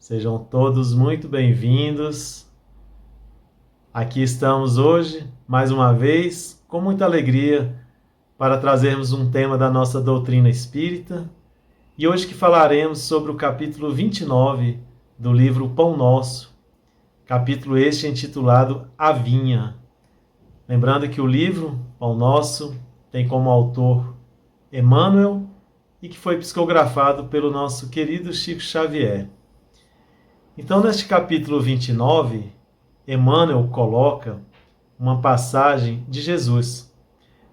Sejam todos muito bem-vindos. Aqui estamos hoje, mais uma vez, com muita alegria, para trazermos um tema da nossa doutrina espírita. E hoje que falaremos sobre o capítulo 29 do livro Pão Nosso, capítulo este intitulado A Vinha. Lembrando que o livro Pão Nosso tem como autor Emmanuel e que foi psicografado pelo nosso querido Chico Xavier. Então, neste capítulo 29, Emmanuel coloca uma passagem de Jesus.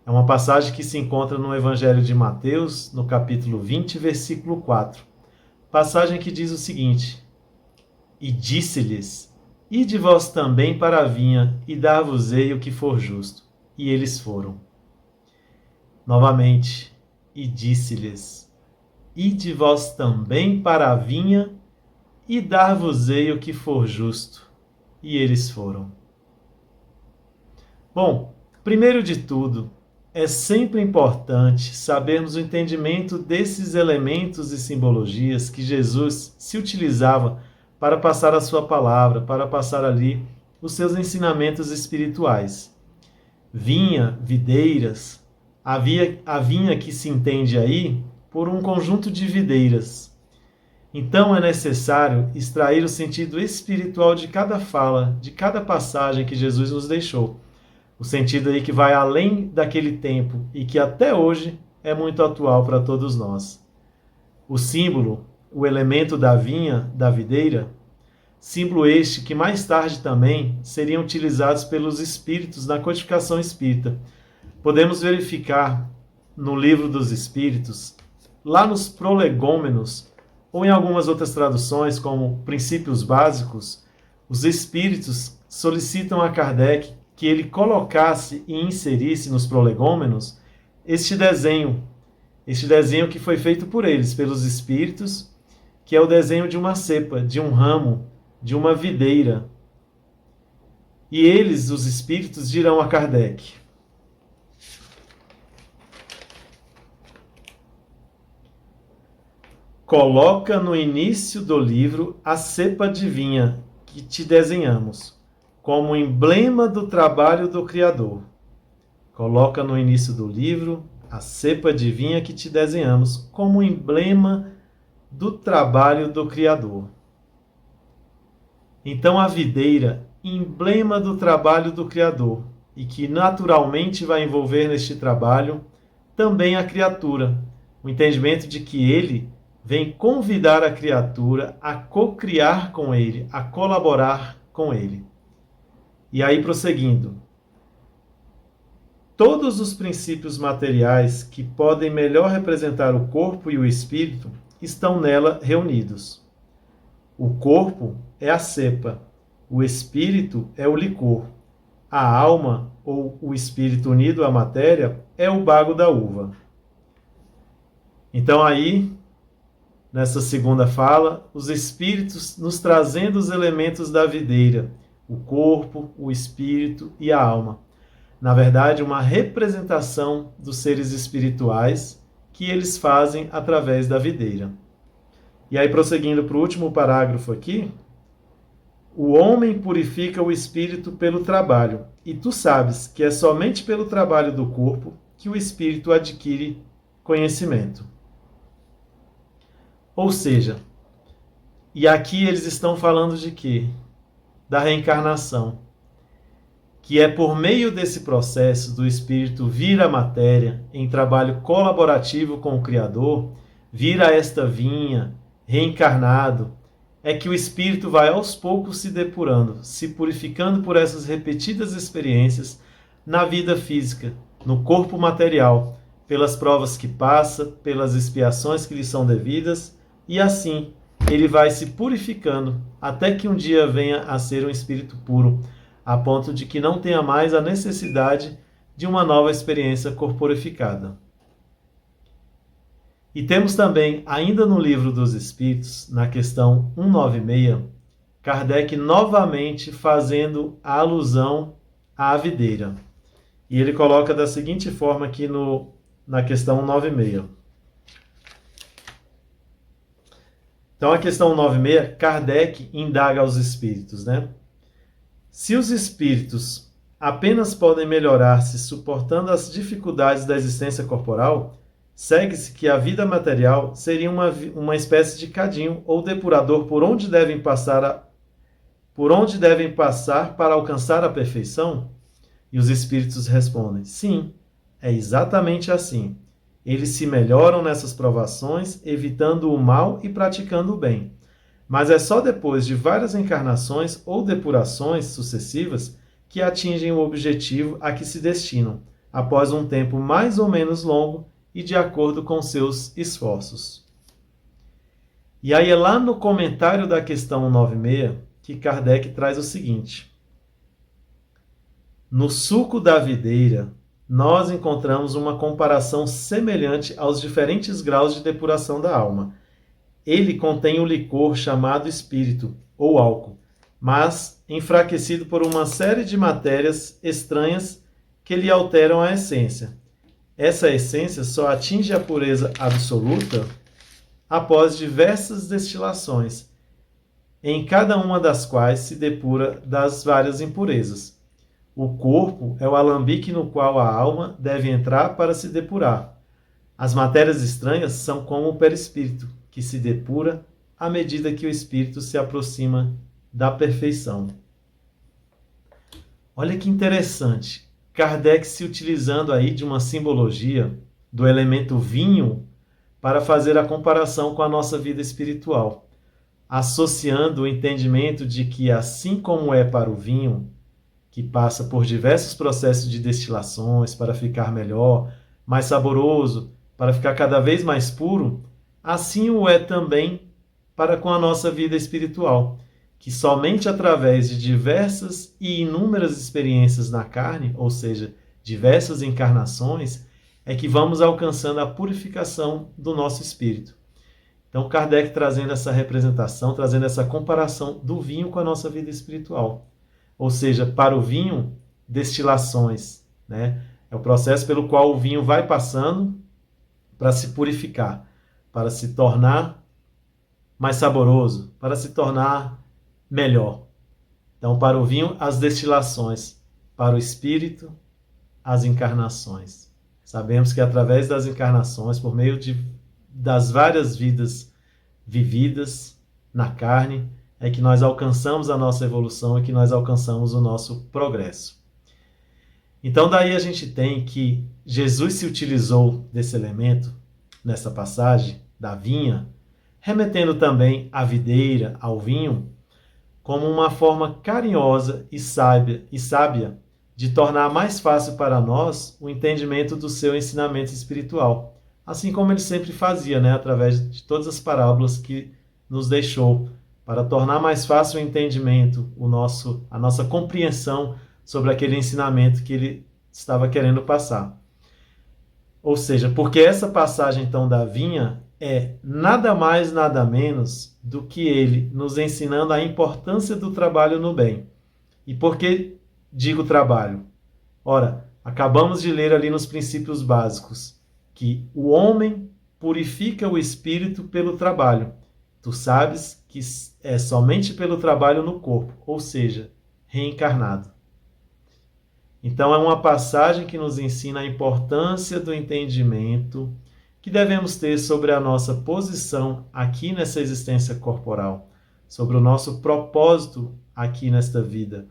É uma passagem que se encontra no Evangelho de Mateus, no capítulo 20, versículo 4. Passagem que diz o seguinte: E disse-lhes: Ide vós também para a vinha, e dar-vos-ei o que for justo. E eles foram. Novamente, e disse-lhes: Ide vós também para a vinha, e dar-vos-ei o que for justo. E eles foram. Bom, primeiro de tudo, é sempre importante sabermos o entendimento desses elementos e simbologias que Jesus se utilizava para passar a sua palavra, para passar ali os seus ensinamentos espirituais. Vinha, videiras, a vinha que se entende aí por um conjunto de videiras. Então é necessário extrair o sentido espiritual de cada fala, de cada passagem que Jesus nos deixou. O sentido aí que vai além daquele tempo e que até hoje é muito atual para todos nós. O símbolo, o elemento da vinha, da videira, símbolo este que mais tarde também seriam utilizados pelos espíritos na codificação espírita. Podemos verificar no Livro dos Espíritos, lá nos prolegômenos, ou em algumas outras traduções, como Princípios Básicos, os espíritos solicitam a Kardec que ele colocasse e inserisse nos prolegômenos este desenho que foi feito por eles, pelos espíritos, que é o desenho de uma cepa, de um ramo, de uma videira. E eles, os espíritos, dirão a Kardec: Coloca no início do livro a cepa de vinha que te desenhamos, como emblema do trabalho do Criador. Coloca no início do livro a cepa de vinha que te desenhamos, como emblema do trabalho do Criador. Então a videira, emblema do trabalho do Criador, e que naturalmente vai envolver neste trabalho também a criatura, o entendimento de que ele vem convidar a criatura a co-criar com ele, a colaborar com ele. E aí, prosseguindo, todos os princípios materiais que podem melhor representar o corpo e o espírito estão nela reunidos. O corpo é a cepa, o espírito é o licor, a alma, ou o espírito unido à matéria, é o bago da uva. Então aí, nessa segunda fala, os espíritos nos trazendo os elementos da videira, o corpo, o espírito e a alma. Na verdade, uma representação dos seres espirituais que eles fazem através da videira. E aí, prosseguindo para o último parágrafo aqui, o homem purifica o espírito pelo trabalho, e tu sabes que é somente pelo trabalho do corpo que o espírito adquire conhecimento. Ou seja, e aqui eles estão falando de quê? Da reencarnação. Que é por meio desse processo do espírito vir à matéria, em trabalho colaborativo com o Criador, vir a esta vinha, reencarnado, é que o espírito vai aos poucos se depurando, se purificando por essas repetidas experiências na vida física, no corpo material, pelas provas que passa, pelas expiações que lhe são devidas, e assim ele vai se purificando até que um dia venha a ser um espírito puro, a ponto de que não tenha mais a necessidade de uma nova experiência corporificada. E temos também, ainda no Livro dos Espíritos, na questão 196, Kardec novamente fazendo a alusão à videira. E ele coloca da seguinte forma aqui na questão 196. Então, a questão 96, Kardec indaga aos espíritos, né? Se os espíritos apenas podem melhorar-se suportando as dificuldades da existência corporal, segue-se que a vida material seria uma espécie de cadinho ou depurador por onde devem passar para alcançar a perfeição? E os espíritos respondem: sim, é exatamente assim. Eles se melhoram nessas provações, evitando o mal e praticando o bem. Mas é só depois de várias encarnações ou depurações sucessivas que atingem o objetivo a que se destinam, após um tempo mais ou menos longo e de acordo com seus esforços. E aí é lá no comentário da questão 96 que Kardec traz o seguinte: no suco da videira, nós encontramos uma comparação semelhante aos diferentes graus de depuração da alma. Ele contém o licor chamado espírito, ou álcool, mas enfraquecido por uma série de matérias estranhas que lhe alteram a essência. Essa essência só atinge a pureza absoluta após diversas destilações, em cada uma das quais se depura das várias impurezas. O corpo é o alambique no qual a alma deve entrar para se depurar. As matérias estranhas são como o perispírito, que se depura à medida que o espírito se aproxima da perfeição. Olha que interessante. Kardec se utilizando aí de uma simbologia do elemento vinho para fazer a comparação com a nossa vida espiritual, associando o entendimento de que, assim como é para o vinho, que passa por diversos processos de destilações para ficar melhor, mais saboroso, para ficar cada vez mais puro, assim o é também para com a nossa vida espiritual, que somente através de diversas e inúmeras experiências na carne, ou seja, diversas encarnações, é que vamos alcançando a purificação do nosso espírito. Então, Kardec trazendo essa representação, trazendo essa comparação do vinho com a nossa vida espiritual. Ou seja, para o vinho, destilações, né? É o processo pelo qual o vinho vai passando para se purificar, para se tornar mais saboroso, para se tornar melhor. Então, para o vinho, as destilações, para o espírito, as encarnações. Sabemos que através das encarnações, por meio das várias vidas vividas na carne, é que nós alcançamos a nossa evolução e que nós alcançamos o nosso progresso. Então, daí a gente tem que Jesus se utilizou desse elemento, nessa passagem, da vinha, remetendo também à videira, ao vinho, como uma forma carinhosa e sábia de tornar mais fácil para nós o entendimento do seu ensinamento espiritual, assim como ele sempre fazia, né, através de todas as parábolas que nos deixou, para tornar mais fácil o entendimento, a nossa compreensão sobre aquele ensinamento que ele estava querendo passar. Ou seja, porque essa passagem então da vinha é nada mais, nada menos do que ele nos ensinando a importância do trabalho no bem. E por que digo trabalho? Ora, acabamos de ler ali nos princípios básicos que o homem purifica o espírito pelo trabalho. Tu sabes que é somente pelo trabalho no corpo, ou seja, reencarnado. Então é uma passagem que nos ensina a importância do entendimento que devemos ter sobre a nossa posição aqui nessa existência corporal, sobre o nosso propósito aqui nesta vida,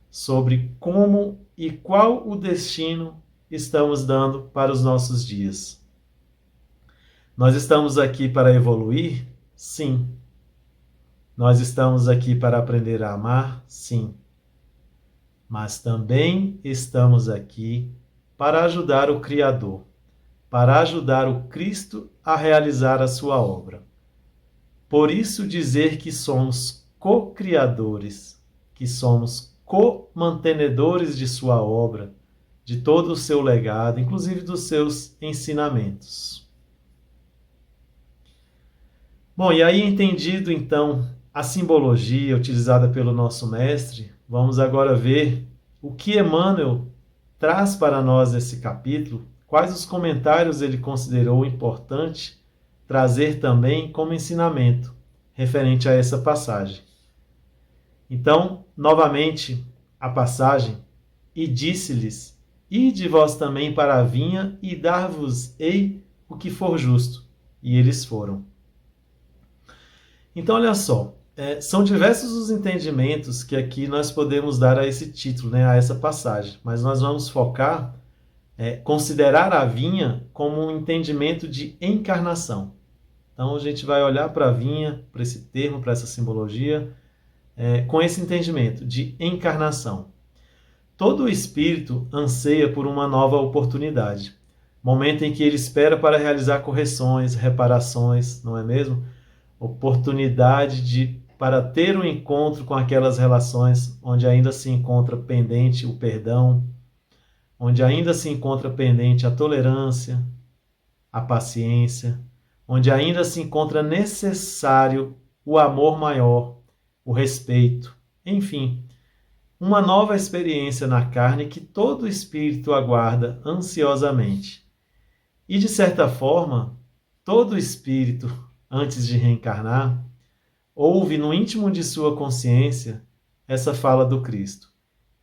sobre como e qual o destino estamos dando para os nossos dias. Nós estamos aqui para evoluir? Sim. Nós estamos aqui para aprender a amar? Sim. Mas também estamos aqui para ajudar o Criador, para ajudar o Cristo a realizar a sua obra. Por isso dizer que somos co-criadores, que somos co-mantenedores de sua obra, de todo o seu legado, inclusive dos seus ensinamentos. Bom, e aí entendido então a simbologia utilizada pelo nosso mestre, vamos agora ver o que Emmanuel traz para nós nesse capítulo, quais os comentários ele considerou importante trazer também como ensinamento, referente a essa passagem. Então, novamente, a passagem, e disse-lhes, ide vós também para a vinha e dar-vos-ei o que for justo. E eles foram. Então, olha só, são diversos os entendimentos que aqui nós podemos dar a esse título, né, a essa passagem, mas nós vamos focar, considerar a vinha como um entendimento de encarnação. Então, a gente vai olhar para a vinha, para esse termo, para essa simbologia, com esse entendimento de encarnação. Todo espírito anseia por uma nova oportunidade, momento em que ele espera para realizar correções, reparações, não é mesmo? Oportunidade para ter um encontro com aquelas relações onde ainda se encontra pendente o perdão, onde ainda se encontra pendente a tolerância, a paciência, onde ainda se encontra necessário o amor maior, o respeito, enfim, uma nova experiência na carne que todo espírito aguarda ansiosamente. E, de certa forma, todo espírito, antes de reencarnar, ouve no íntimo de sua consciência essa fala do Cristo.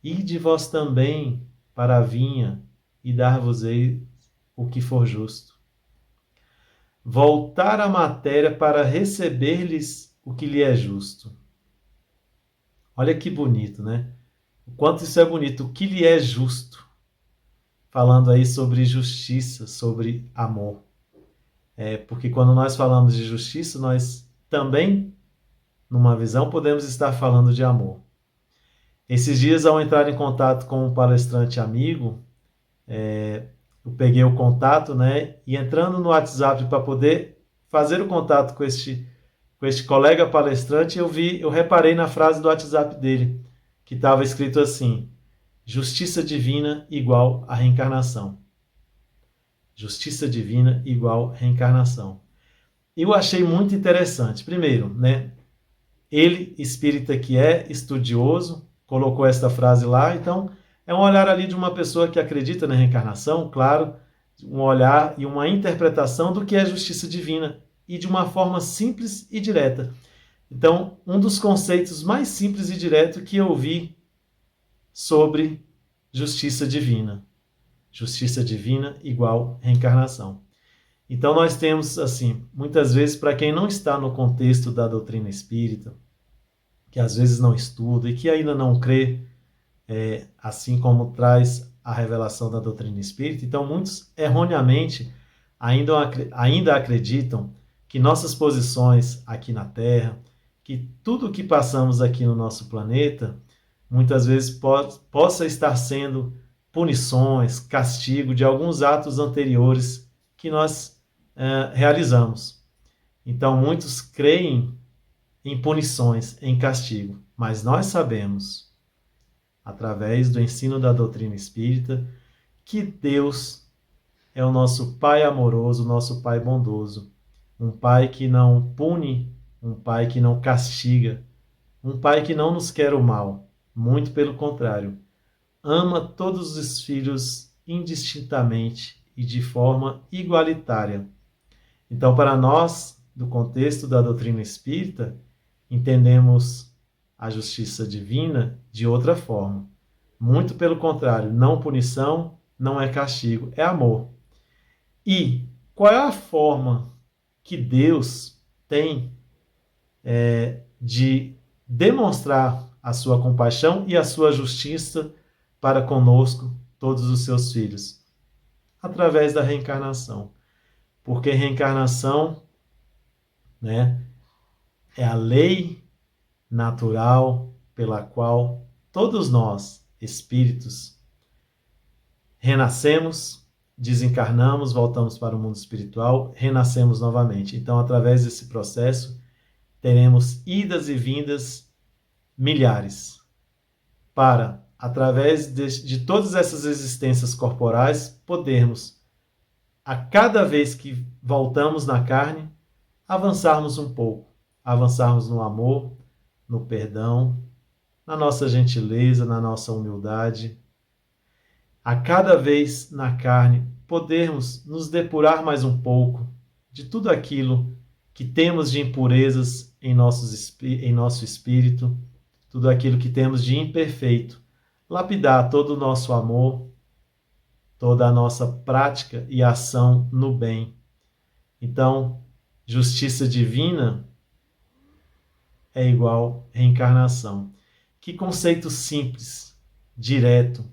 Ide vós também para a vinha e dar-vos-ei o que for justo. Voltar à matéria para receber-lhes o que lhe é justo. Olha que bonito, né? O quanto isso é bonito, o que lhe é justo. Falando aí sobre justiça, sobre amor. Porque quando nós falamos de justiça, nós também, numa visão, podemos estar falando de amor. Esses dias, ao entrar em contato com um palestrante amigo, eu peguei o contato, né? E entrando no WhatsApp para poder fazer o contato com este colega palestrante, eu reparei na frase do WhatsApp dele, que estava escrito assim: justiça divina igual a reencarnação. Justiça divina igual reencarnação. Eu achei muito interessante. Primeiro, né? Ele, espírita que é, estudioso, colocou esta frase lá. Então, é um olhar ali de uma pessoa que acredita na reencarnação, claro, um olhar e uma interpretação do que é justiça divina, e de uma forma simples e direta. Então, um dos conceitos mais simples e direto que eu vi sobre justiça divina. Justiça divina igual reencarnação. Então nós temos, assim, muitas vezes, para quem não está no contexto da doutrina espírita, que às vezes não estuda e que ainda não crê, assim como traz a revelação da doutrina espírita, então muitos erroneamente ainda acreditam que nossas posições aqui na Terra, que tudo o que passamos aqui no nosso planeta, muitas vezes possa estar sendo punições, castigo de alguns atos anteriores que nós realizamos. Então, muitos creem em punições, em castigo, mas nós sabemos, através do ensino da doutrina espírita, que Deus é o nosso Pai amoroso, o nosso Pai bondoso, um Pai que não pune, um Pai que não castiga, um Pai que não nos quer o mal, muito pelo contrário, ama todos os filhos indistintamente e de forma igualitária. Então, para nós, do contexto da doutrina espírita, entendemos a justiça divina de outra forma. Muito pelo contrário, não punição, não é castigo, é amor. E qual é a forma que Deus tem de demonstrar a sua compaixão e a sua justiça para conosco, todos os seus filhos? Através da reencarnação. Porque reencarnação, né, é a lei natural pela qual todos nós, espíritos, renascemos, desencarnamos, voltamos para o mundo espiritual, renascemos novamente. Então, através desse processo, teremos idas e vindas milhares para, através de todas essas existências corporais, podermos, a cada vez que voltamos na carne, avançarmos um pouco, avançarmos no amor, no perdão, na nossa gentileza, na nossa humildade. A cada vez na carne, podermos nos depurar mais um pouco de tudo aquilo que temos de impurezas em nosso espírito, tudo aquilo que temos de imperfeito, lapidar todo o nosso amor, toda a nossa prática e ação no bem. Então, justiça divina é igual reencarnação. Que conceito simples, direto,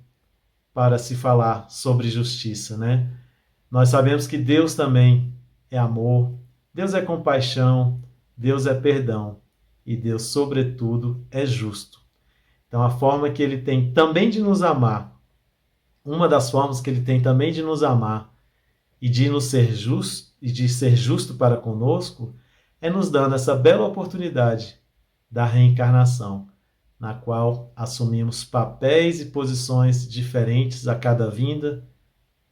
para se falar sobre justiça, né? Nós sabemos que Deus também é amor, Deus é compaixão, Deus é perdão e Deus, sobretudo, é justo. Então, a forma que Ele tem também de nos amar, uma das formas que Ele tem também de nos amar e de nos ser justo e de ser justo para conosco, é nos dando essa bela oportunidade da reencarnação, na qual assumimos papéis e posições diferentes a cada vinda,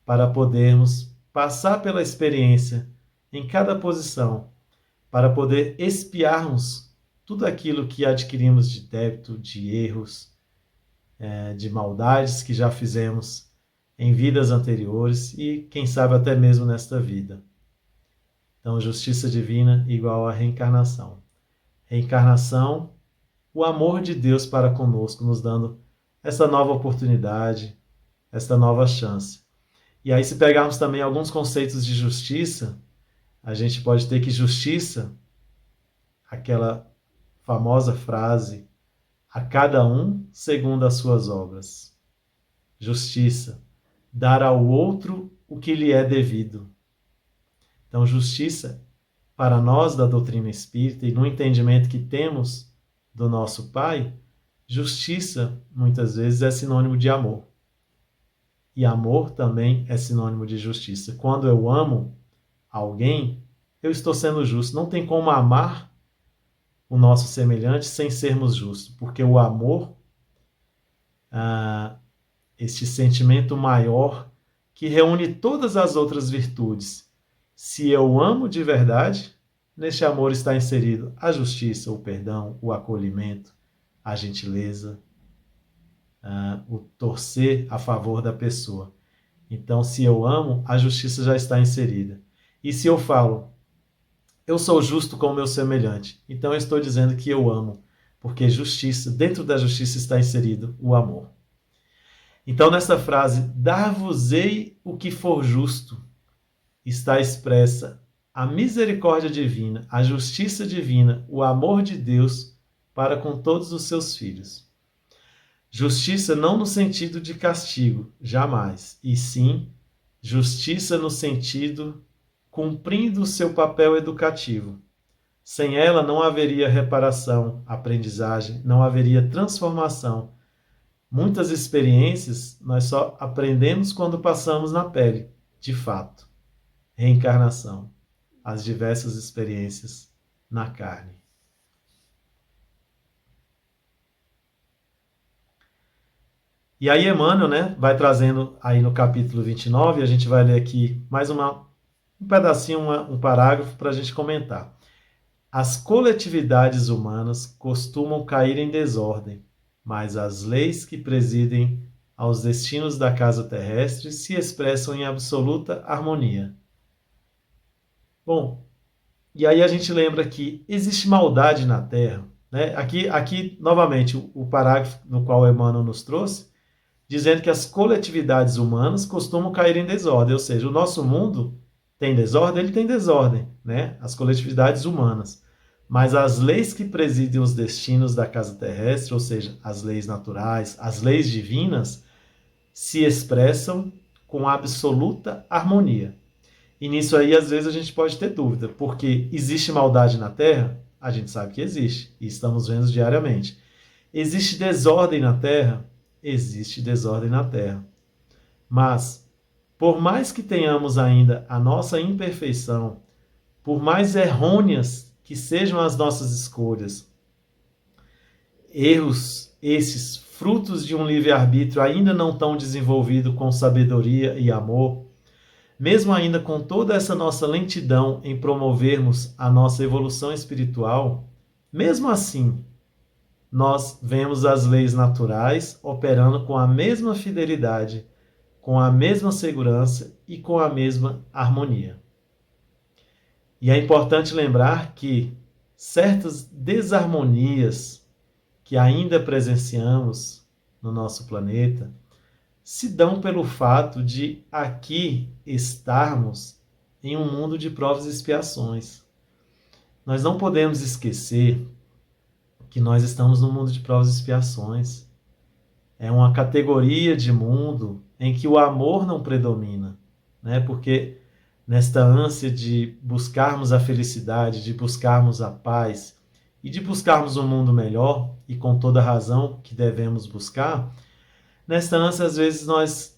para podermos passar pela experiência em cada posição, para poder expiarmos tudo aquilo que adquirimos de débito, de erros, de maldades que já fizemos em vidas anteriores e, quem sabe, até mesmo nesta vida. Então, justiça divina igual a reencarnação. Reencarnação, o amor de Deus para conosco, nos dando essa nova oportunidade, essa nova chance. E aí, se pegarmos também alguns conceitos de justiça, a gente pode ter que justiça, aquela famosa frase, a cada um segundo as suas obras. Justiça, dar ao outro o que lhe é devido. Então, justiça, para nós da doutrina espírita e no entendimento que temos do nosso Pai, justiça, muitas vezes, é sinônimo de amor. E amor também é sinônimo de justiça. Quando eu amo alguém, eu estou sendo justo. Não tem como amar o nosso semelhante sem sermos justos, porque o amor, este sentimento maior que reúne todas as outras virtudes. Se eu amo de verdade, neste amor está inserido a justiça, o perdão, o acolhimento, a gentileza, o torcer a favor da pessoa. Então, se eu amo, a justiça já está inserida. E se eu falo, eu sou justo com o meu semelhante, então eu estou dizendo que eu amo, porque justiça, dentro da justiça está inserido o amor. Então, nessa frase, dar-vos-ei o que for justo, está expressa a misericórdia divina, a justiça divina, o amor de Deus para com todos os seus filhos. Justiça não no sentido de castigo, jamais, e sim justiça no sentido cumprindo o seu papel educativo. Sem ela não haveria reparação, aprendizagem, não haveria transformação. Muitas experiências nós só aprendemos quando passamos na pele, de fato. Reencarnação, as diversas experiências na carne. E aí Emmanuel, né, vai trazendo aí no capítulo 29, a gente vai ler aqui mais um pedacinho, um parágrafo para a gente comentar. As coletividades humanas costumam cair em desordem, mas as leis que presidem aos destinos da casa terrestre se expressam em absoluta harmonia. Bom, e aí a gente lembra que existe maldade na Terra, né? Aqui novamente, o parágrafo no qual Emmanuel nos trouxe, dizendo que as coletividades humanas costumam cair em desordem, ou seja, o nosso mundo tem desordem, ele tem desordem, né? As coletividades humanas. Mas as leis que presidem os destinos da casa terrestre, ou seja, as leis naturais, as leis divinas, se expressam com absoluta harmonia. E nisso aí, às vezes, a gente pode ter dúvida, porque existe maldade na Terra? A gente sabe que existe, e estamos vendo diariamente. Existe desordem na Terra? Existe desordem na Terra. Mas, por mais que tenhamos ainda a nossa imperfeição, por mais errôneas que sejam as nossas escolhas, erros esses, frutos de um livre-arbítrio ainda não tão desenvolvido com sabedoria e amor, mesmo ainda com toda essa nossa lentidão em promovermos a nossa evolução espiritual, mesmo assim, nós vemos as leis naturais operando com a mesma fidelidade, com a mesma segurança e com a mesma harmonia. E é importante lembrar que, certas desarmonias que ainda presenciamos no nosso planeta se dão pelo fato de aqui estarmos em um mundo de provas e expiações. Nós não podemos esquecer que nós estamos num mundo de provas e expiações. É uma categoria de mundo em que o amor não predomina, né? Porque nesta ânsia de buscarmos a felicidade, de buscarmos a paz e de buscarmos um mundo melhor, e com toda razão que devemos buscar, nesta ânsia às vezes nós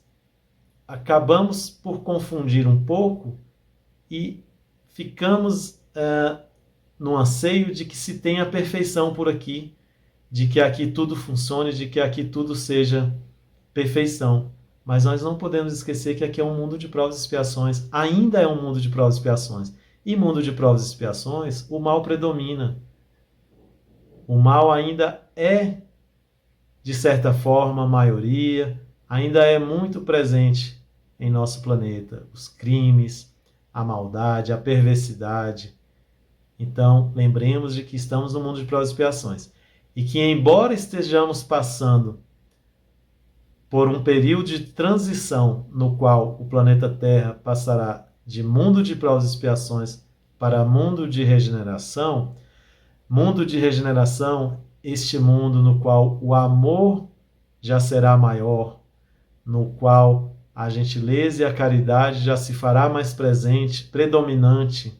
acabamos por confundir um pouco e ficamos no anseio de que se tenha perfeição por aqui, de que aqui tudo funcione, de que aqui tudo seja perfeição. Mas nós não podemos esquecer que aqui é um mundo de provas e expiações. Ainda é um mundo de provas e expiações. E mundo de provas e expiações, o mal predomina. O mal ainda é, de certa forma, a maioria, ainda é muito presente em nosso planeta. Os crimes, a maldade, a perversidade. Então, lembremos de que estamos no mundo de provas e expiações. E que, embora estejamos passando por um período de transição no qual o planeta Terra passará de mundo de provas e expiações para mundo de regeneração, este mundo no qual o amor já será maior, no qual a gentileza e a caridade já se fará mais presente, predominante,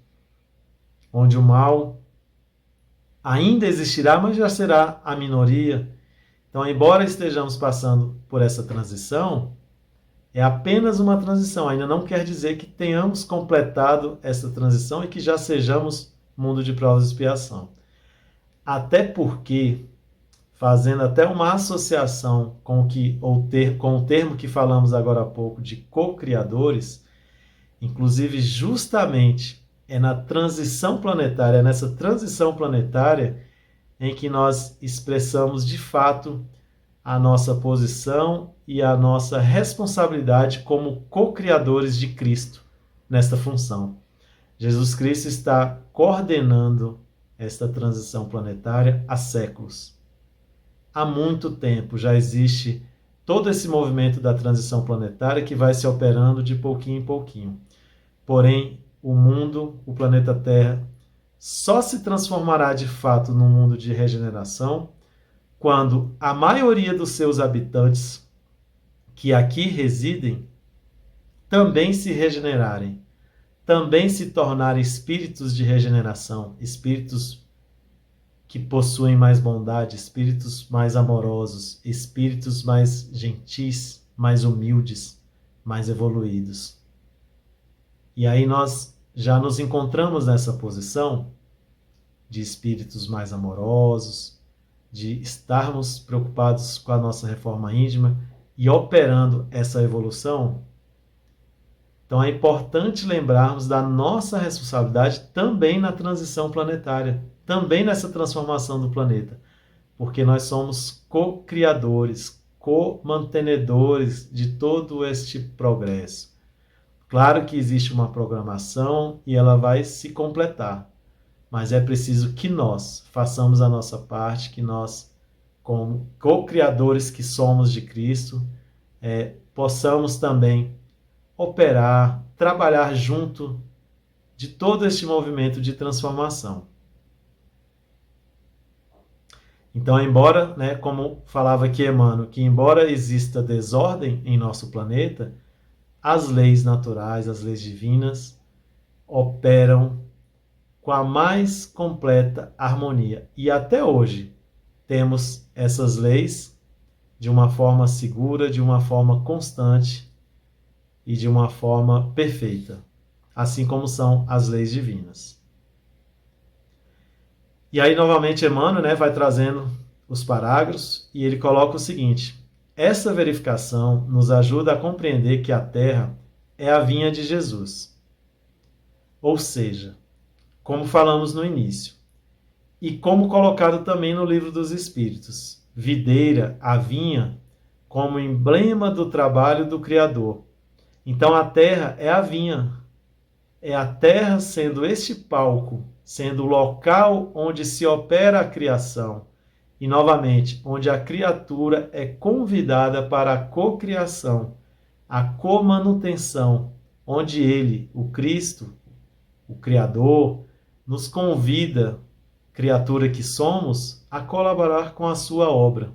onde o mal ainda existirá, mas já será a minoria. Então, embora estejamos passando por essa transição, é apenas uma transição. Ainda não quer dizer que tenhamos completado essa transição e que já sejamos mundo de provas e expiação. Até porque, fazendo até uma associação com o termo que falamos agora há pouco de co-criadores, inclusive justamente é na transição planetária, nessa transição planetária, em que nós expressamos de fato a nossa posição e a nossa responsabilidade como co-criadores de Cristo nesta função. Jesus Cristo está coordenando esta transição planetária há séculos. Há muito tempo já existe todo esse movimento da transição planetária que vai se operando de pouquinho em pouquinho. Porém, o mundo, o planeta Terra, só se transformará de fato num mundo de regeneração quando a maioria dos seus habitantes que aqui residem também se regenerarem, também se tornarem espíritos de regeneração, espíritos que possuem mais bondade, espíritos mais amorosos, espíritos mais gentis, mais humildes, mais evoluídos. E aí nós já nos encontramos nessa posição de espíritos mais amorosos, de estarmos preocupados com a nossa reforma íntima e operando essa evolução. Então é importante lembrarmos da nossa responsabilidade também na transição planetária, também nessa transformação do planeta, porque nós somos co-criadores, co-mantenedores de todo este progresso. Claro que existe uma programação e ela vai se completar, mas é preciso que nós façamos a nossa parte, que nós, como co-criadores que somos de Cristo, possamos também operar, trabalhar junto de todo este movimento de transformação. Então, embora, como falava aqui Emmanuel, que embora exista desordem em nosso planeta, as leis naturais, as leis divinas, operam com a mais completa harmonia. E até hoje temos essas leis de uma forma segura, de uma forma constante e de uma forma perfeita, assim como são as leis divinas. E aí, novamente, Emmanuel vai trazendo os parágrafos e ele coloca o seguinte: essa verificação nos ajuda a compreender que a Terra é a vinha de Jesus. Ou seja, como falamos no início, e como colocado também no Livro dos Espíritos, videira, a vinha, como emblema do trabalho do Criador. Então a Terra é a vinha, é a Terra sendo este palco sendo o local onde se opera a criação, e novamente, onde a criatura é convidada para a cocriação, a comanutenção, onde ele, o Cristo, o Criador, nos convida, criatura que somos, a colaborar com a sua obra.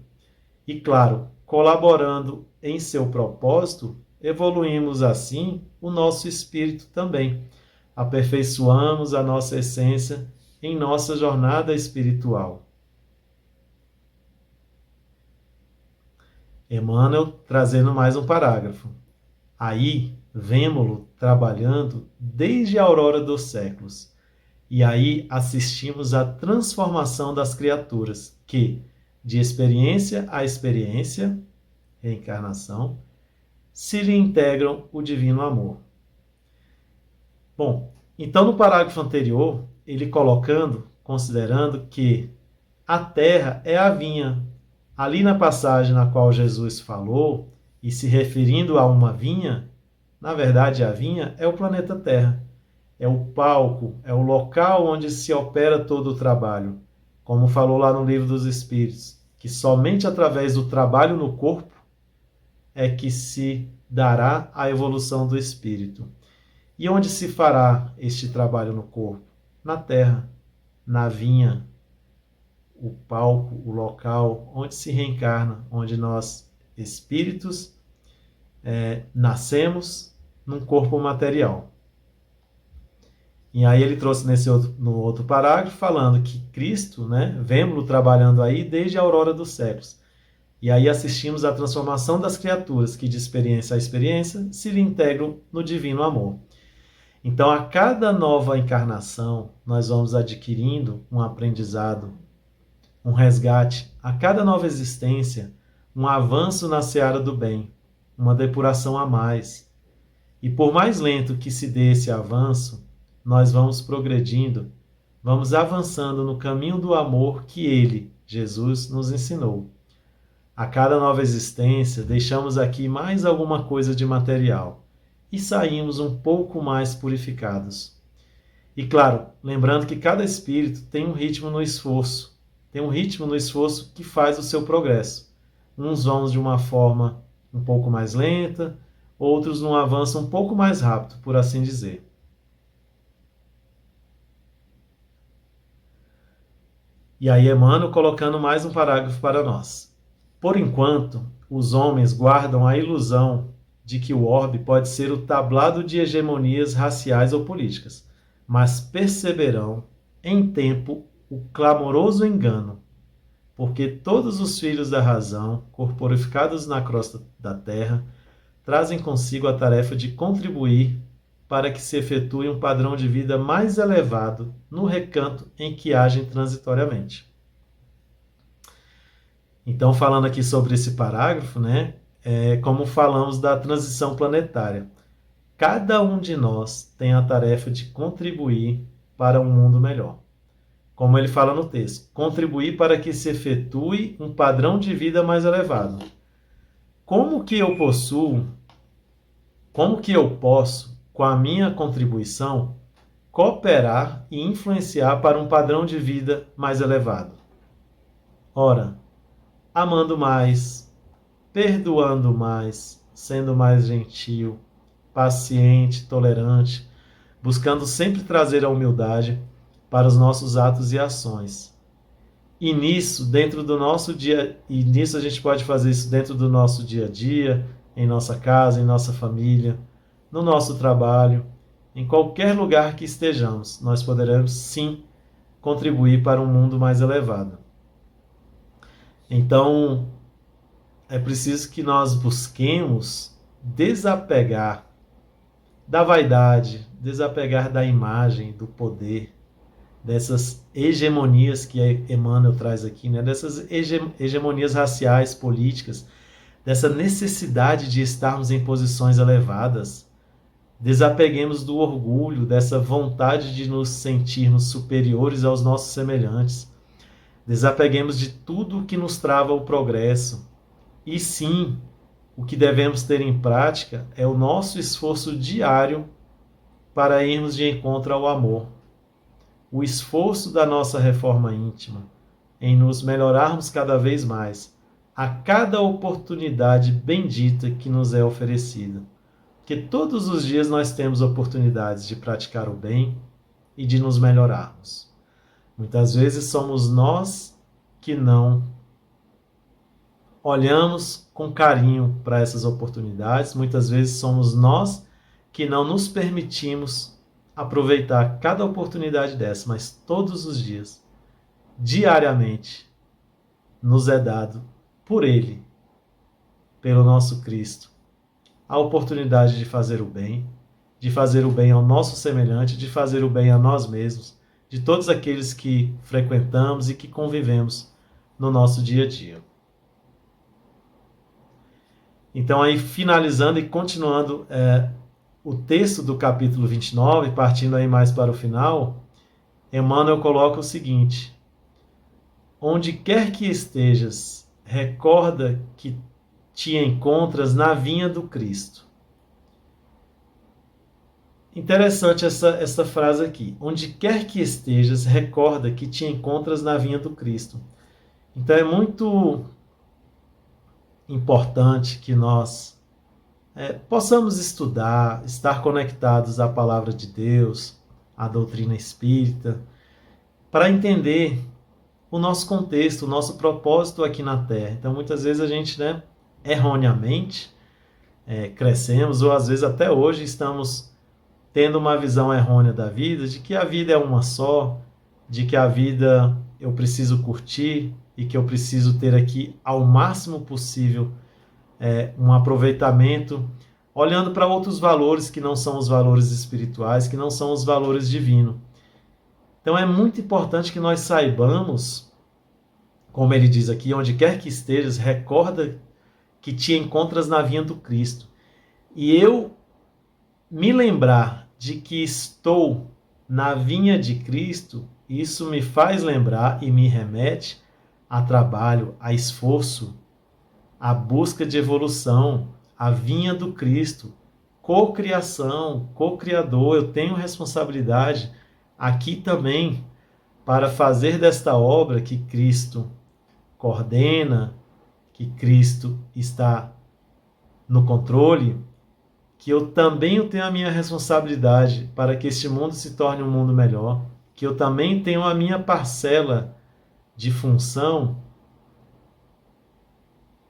E claro, colaborando em seu propósito, evoluímos assim o nosso espírito também. Aperfeiçoamos a nossa essência em nossa jornada espiritual. Emmanuel trazendo mais um parágrafo. Aí, vemo-lo trabalhando desde a aurora dos séculos. E aí assistimos à transformação das criaturas, que, de experiência a experiência, reencarnação, se lhe integram o divino amor. Bom, então no parágrafo anterior, ele colocando, considerando que a terra é a vinha. Ali na passagem na qual Jesus falou, e se referindo a uma vinha, na verdade a vinha é o planeta Terra. É o palco, é o local onde se opera todo o trabalho. Como falou lá no Livro dos Espíritos, que somente através do trabalho no corpo é que se dará a evolução do espírito. E onde se fará este trabalho no corpo? Na terra, na vinha, o palco, o local onde se reencarna, onde nós, espíritos, nascemos num corpo material. E aí ele trouxe no outro parágrafo, falando que Cristo, vemos-lo trabalhando aí desde a aurora dos séculos. E aí assistimos à transformação das criaturas, que de experiência a experiência se lhe integram no divino amor. Então, a cada nova encarnação, nós vamos adquirindo um aprendizado, um resgate. A cada nova existência, um avanço na seara do bem, uma depuração a mais. E por mais lento que se dê esse avanço, nós vamos progredindo, vamos avançando no caminho do amor que Ele, Jesus, nos ensinou. A cada nova existência, deixamos aqui mais alguma coisa de material e saímos um pouco mais purificados. E claro, lembrando que cada espírito tem um ritmo no esforço, que faz o seu progresso. Uns vão de uma forma um pouco mais lenta, outros num avanço um pouco mais rápido, por assim dizer. E aí Emmanuel colocando mais um parágrafo para nós. Por enquanto, os homens guardam a ilusão de que o orbe pode ser o tablado de hegemonias raciais ou políticas, mas perceberão, em tempo, o clamoroso engano, porque todos os filhos da razão, corporificados na crosta da terra, trazem consigo a tarefa de contribuir para que se efetue um padrão de vida mais elevado no recanto em que agem transitoriamente. Então, falando aqui sobre esse parágrafo, como falamos da transição planetária. Cada um de nós tem a tarefa de contribuir para um mundo melhor. Como ele fala no texto, contribuir para que se efetue um padrão de vida mais elevado. Como que eu posso, com a minha contribuição, cooperar e influenciar para um padrão de vida mais elevado? Ora, amando mais, perdoando mais, sendo mais gentil, paciente, tolerante, buscando sempre trazer a humildade para os nossos atos e ações. E nisso a gente pode fazer isso dentro do nosso dia a dia, em nossa casa, em nossa família, no nosso trabalho, em qualquer lugar que estejamos, nós poderemos sim contribuir para um mundo mais elevado. Então, é preciso que nós busquemos desapegar da vaidade, desapegar da imagem, do poder, dessas hegemonias que Emmanuel traz aqui, dessas hegemonias raciais, políticas, dessa necessidade de estarmos em posições elevadas. Desapeguemos do orgulho, dessa vontade de nos sentirmos superiores aos nossos semelhantes. Desapeguemos de tudo que nos trava o progresso. E sim, o que devemos ter em prática é o nosso esforço diário para irmos de encontro ao amor. o esforço da nossa reforma íntima, em nos melhorarmos cada vez mais, a cada oportunidade bendita que nos é oferecida. Porque todos os dias nós temos oportunidades de praticar o bem e de nos melhorarmos. Muitas vezes somos nós que não olhamos com carinho para essas oportunidades, muitas vezes somos nós que não nos permitimos aproveitar cada oportunidade dessa, mas todos os dias, diariamente, nos é dado por Ele, pelo nosso Cristo, a oportunidade de fazer o bem ao nosso semelhante, de fazer o bem a nós mesmos, de todos aqueles que frequentamos e que convivemos no nosso dia a dia. Então, aí finalizando e continuando o texto do capítulo 29, partindo aí mais para o final, Emmanuel coloca o seguinte: onde quer que estejas, recorda que te encontras na vinha do Cristo. Interessante essa frase aqui. Onde quer que estejas, recorda que te encontras na vinha do Cristo. Então é muito importante que nós possamos estudar, estar conectados à palavra de Deus, à doutrina espírita, para entender o nosso contexto, o nosso propósito aqui na Terra. Então muitas vezes a gente, erroneamente, crescemos, ou às vezes até hoje estamos tendo uma visão errônea da vida, de que a vida é uma só, de que a vida eu preciso curtir e que eu preciso ter aqui ao máximo possível um aproveitamento, olhando para outros valores que não são os valores espirituais, que não são os valores divinos. Então é muito importante que nós saibamos, como ele diz aqui, onde quer que estejas, recorda que te encontras na vinha do Cristo. E eu me lembrar de que estou na vinha de Cristo, isso me faz lembrar e me remete a trabalho, a esforço, a busca de evolução, a vinha do Cristo, cocriação, co-criador. Eu tenho responsabilidade aqui também para fazer desta obra que Cristo coordena, que Cristo está no controle, que eu também tenho a minha responsabilidade para que este mundo se torne um mundo melhor, que eu também tenho a minha parcela de função,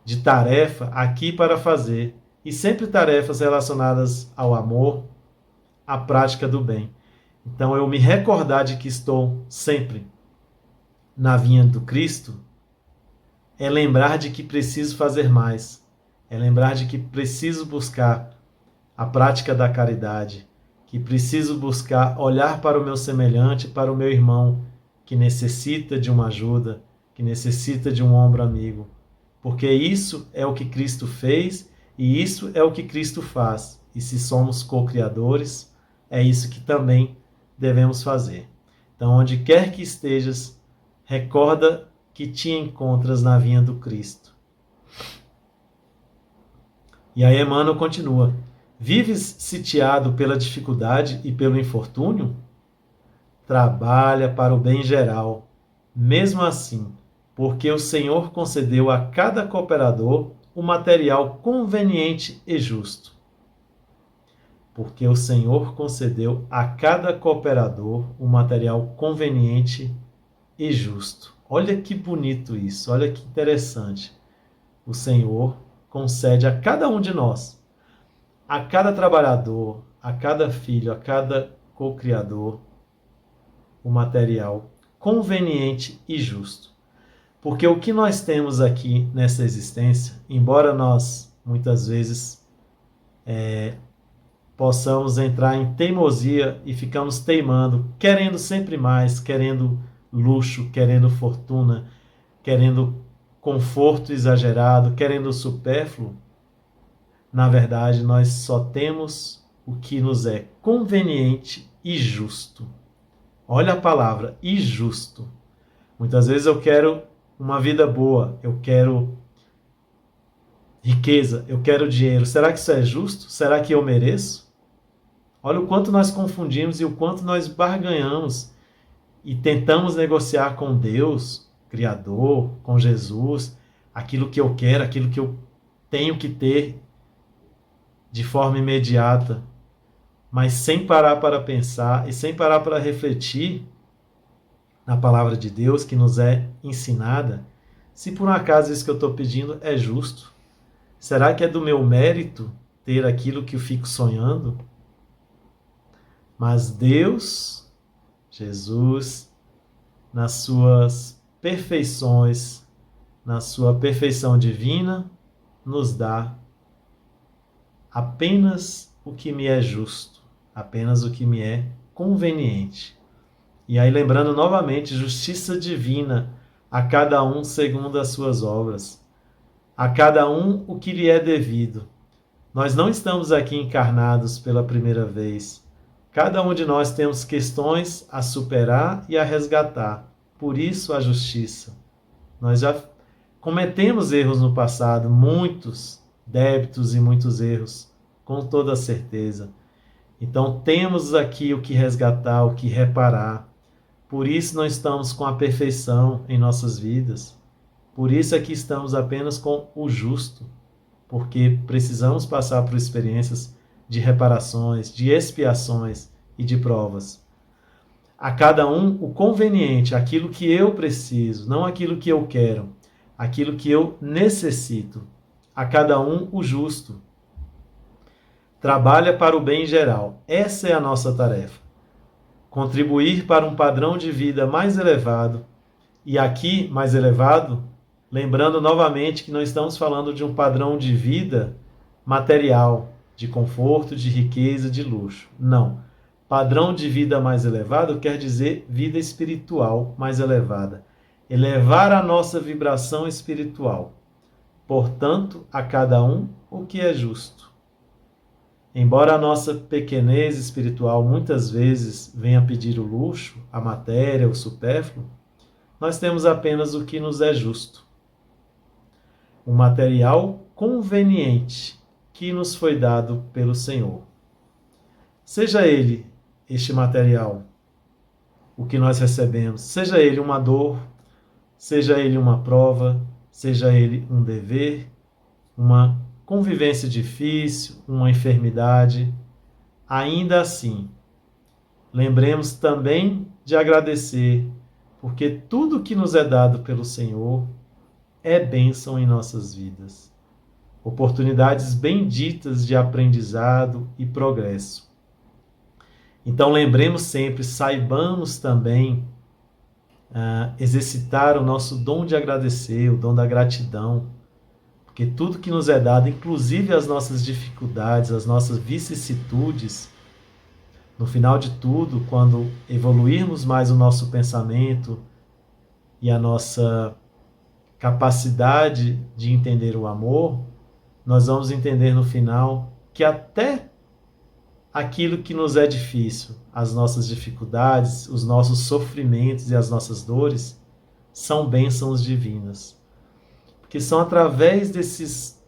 de tarefa aqui para fazer, e sempre tarefas relacionadas ao amor, à prática do bem. Então eu me recordar de que estou sempre na vinha do Cristo, é lembrar de que preciso fazer mais, é lembrar de que preciso buscar a prática da caridade, que preciso buscar olhar para o meu semelhante, para o meu irmão, que necessita de uma ajuda, que necessita de um ombro amigo. Porque isso é o que Cristo fez e isso é o que Cristo faz. E se somos co-criadores, é isso que também devemos fazer. Então, onde quer que estejas, recorda que te encontras na vinha do Cristo. E aí Emmanuel continua: vives sitiado pela dificuldade e pelo infortúnio? Trabalha para o bem geral, mesmo assim, porque o Senhor concedeu a cada cooperador o material conveniente e justo. Porque o Senhor concedeu a cada cooperador o material conveniente e justo. Olha que bonito isso, olha que interessante. O Senhor concede a cada um de nós, a cada trabalhador, a cada filho, a cada co-criador, o material conveniente e justo. Porque o que nós temos aqui nessa existência, embora nós muitas vezes possamos entrar em teimosia e ficamos teimando, querendo sempre mais, querendo luxo, querendo fortuna, querendo conforto exagerado, querendo supérfluo, na verdade nós só temos o que nos é conveniente e justo. Olha a palavra, e justo. Muitas vezes eu quero uma vida boa, eu quero riqueza, eu quero dinheiro. Será que isso é justo? Será que eu mereço? Olha o quanto nós confundimos e o quanto nós barganhamos e tentamos negociar com Deus, Criador, com Jesus, aquilo que eu quero, aquilo que eu tenho que ter de forma imediata, mas sem parar para pensar e sem parar para refletir na palavra de Deus que nos é ensinada, se por um acaso isso que eu estou pedindo é justo. Será que é do meu mérito ter aquilo que eu fico sonhando? Mas Deus, Jesus, nas suas perfeições, na sua perfeição divina, nos dá apenas o que me é justo, apenas o que me é conveniente. E aí, lembrando novamente, justiça divina a cada um segundo as suas obras, a cada um o que lhe é devido. Nós não estamos aqui encarnados pela primeira vez. Cada um de nós temos questões a superar e a resgatar. Por isso a justiça. Nós já cometemos erros no passado, muitos débitos e muitos erros, com toda certeza. Então temos aqui o que resgatar, o que reparar. Por isso não estamos com a perfeição em nossas vidas. Por isso é que estamos apenas com o justo, porque precisamos passar por experiências de reparações, de expiações e de provas. A cada um o conveniente, aquilo que eu preciso, não aquilo que eu quero, aquilo que eu necessito. A cada um o justo. Trabalha para o bem geral. Essa é a nossa tarefa. Contribuir para um padrão de vida mais elevado. E aqui, mais elevado, lembrando novamente que não estamos falando de um padrão de vida material, de conforto, de riqueza, de luxo. Não. Padrão de vida mais elevado quer dizer vida espiritual mais elevada. Elevar a nossa vibração espiritual. Portanto, a cada um o que é justo. Embora a nossa pequenez espiritual muitas vezes venha pedir o luxo, a matéria, o supérfluo, nós temos apenas o que nos é justo. Um material conveniente que nos foi dado pelo Senhor. Seja ele, este material, o que nós recebemos, seja ele uma dor, seja ele uma prova, seja ele um dever, uma convivência difícil, uma enfermidade, ainda assim, lembremos também de agradecer, porque tudo que nos é dado pelo Senhor é bênção em nossas vidas. Oportunidades benditas de aprendizado e progresso. Então lembremos sempre, saibamos também exercitar o nosso dom de agradecer, o dom da gratidão, porque tudo que nos é dado, inclusive as nossas dificuldades, as nossas vicissitudes, no final de tudo, quando evoluirmos mais o nosso pensamento e a nossa capacidade de entender o amor, nós vamos entender no final que até aquilo que nos é difícil, as nossas dificuldades, os nossos sofrimentos e as nossas dores, são bênçãos divinas. Porque são através desses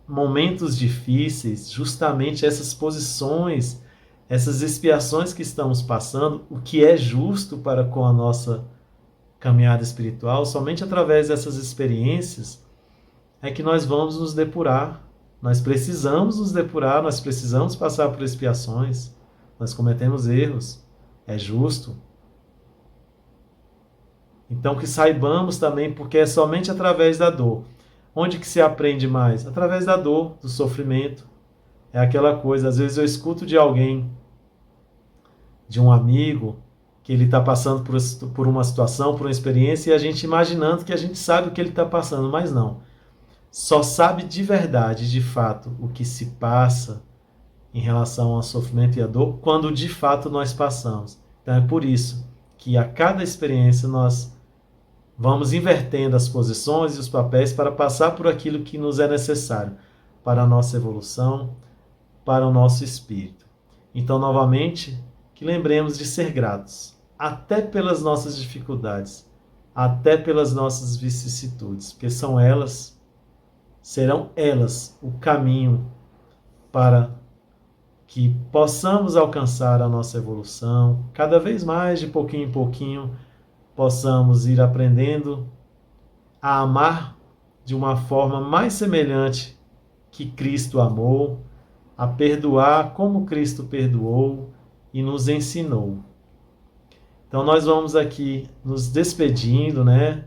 momentos difíceis, justamente essas posições, essas expiações que estamos passando, o que é justo para com a nossa caminhada espiritual, somente através dessas experiências é que nós vamos nos depurar. Nós precisamos nos depurar, nós precisamos passar por expiações, nós cometemos erros, é justo. Então que saibamos também, porque é somente através da dor. Onde que se aprende mais? Através da dor, do sofrimento. É aquela coisa, às vezes eu escuto de alguém, de um amigo, que ele está passando por uma situação, por uma experiência, e a gente imaginando que a gente sabe o que ele está passando, mas não. Só sabe de verdade, de fato, o que se passa em relação ao sofrimento e à dor, quando de fato nós passamos. Então é por isso que a cada experiência nós vamos invertendo as posições e os papéis para passar por aquilo que nos é necessário para a nossa evolução, para o nosso espírito. Então, novamente, que lembremos de ser gratos, até pelas nossas dificuldades, até pelas nossas vicissitudes, porque serão elas o caminho para que possamos alcançar a nossa evolução, cada vez mais, de pouquinho em pouquinho, possamos ir aprendendo a amar de uma forma mais semelhante que Cristo amou, a perdoar como Cristo perdoou e nos ensinou. Então nós vamos aqui nos despedindo, né?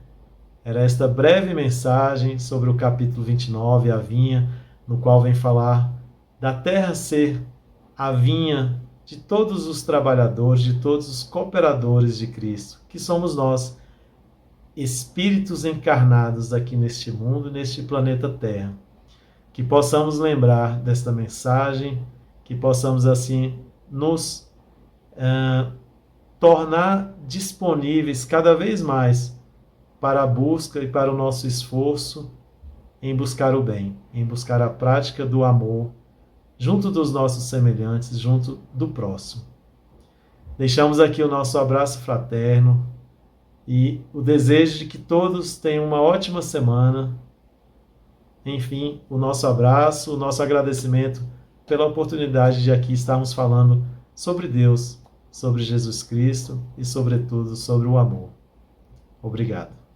Era esta breve mensagem sobre o capítulo 29, a vinha, no qual vem falar da terra ser a vinha de todos os trabalhadores, de todos os cooperadores de Cristo, que somos nós, espíritos encarnados aqui neste mundo, neste planeta Terra. Que possamos lembrar desta mensagem, que possamos assim nos tornar disponíveis cada vez mais para a busca e para o nosso esforço em buscar o bem, em buscar a prática do amor junto dos nossos semelhantes, junto do próximo. Deixamos aqui o nosso abraço fraterno e o desejo de que todos tenham uma ótima semana. Enfim, o nosso abraço, o nosso agradecimento pela oportunidade de aqui estarmos falando sobre Deus, sobre Jesus Cristo e, sobretudo, sobre o amor. Obrigado.